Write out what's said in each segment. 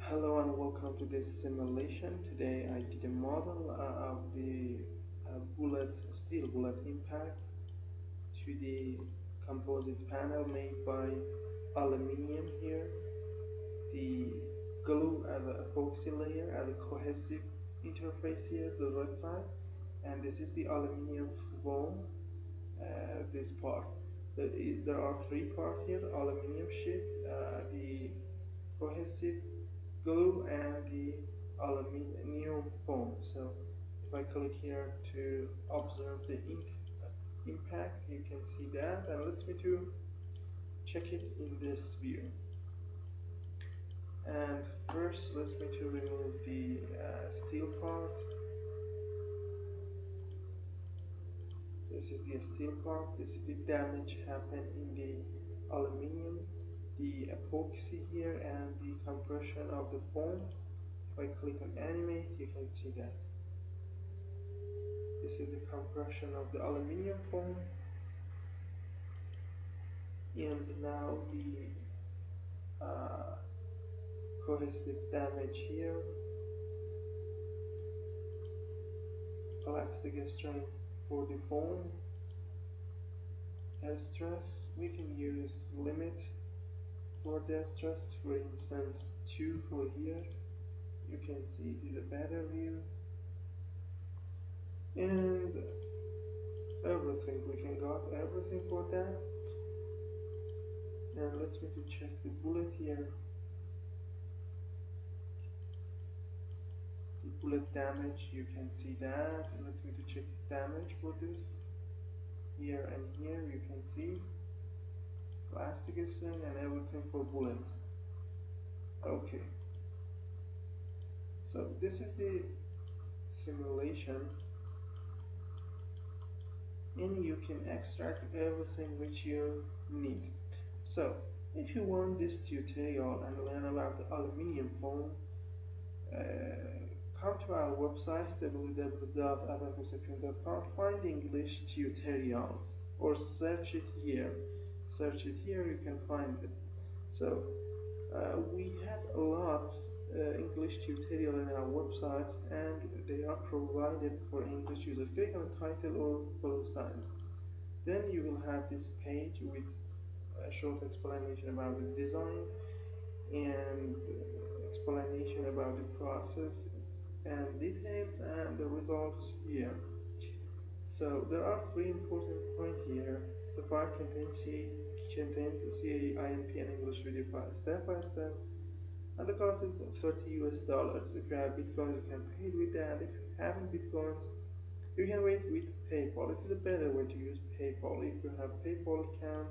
Hello and welcome to this simulation. Today I did a model of the steel bullet impact to the composite panel made by aluminium here. The glue as an epoxy layer as a cohesive interface here, the right side, and this is the aluminum foam. This part. There are three parts here: aluminum sheet, the cohesive glue, and the aluminum foam. So if I click here to observe the impact, you can see that, and let's me to check it in this view. And first let's me to remove the steel part. This is the steel part. This is the damage happened in the aluminum, the epoxy here, and the compression of the foam. If I click on animate, you can see that this is the compression of the aluminum foam, and now the cohesive damage here. Plastic strength for the foam. Stress, we can use limit for the stress, for instance 2 for here. You can see it is a better view, and everything, we can got everything for that. And let's me to check the bullet here. The bullet damage, you can see that. And let's me to check damage for this. Here and here you can see plastic string and everything for bullet. Okay, so this is the simulation, and you can extract everything which you need. So if you want this tutorial and learn about the aluminum foam, come to our website www.abaqus.com, find English tutorials, or search it here. You can find it. So we have a lot English tutorial on our website, and they are provided for English users. Click on title or follow signs. Then you will have this page with a short explanation about the design and explanation about the process and details and the results here. So there are three important points here. The file contains CAINP and English video file step by step, and the cost is $30 US. If you have Bitcoin, you can pay it with that. If you haven't Bitcoin, you can pay it with PayPal. It is a better way to use PayPal. If you have PayPal account,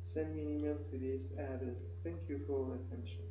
send me an email to this address. Thank you for your attention.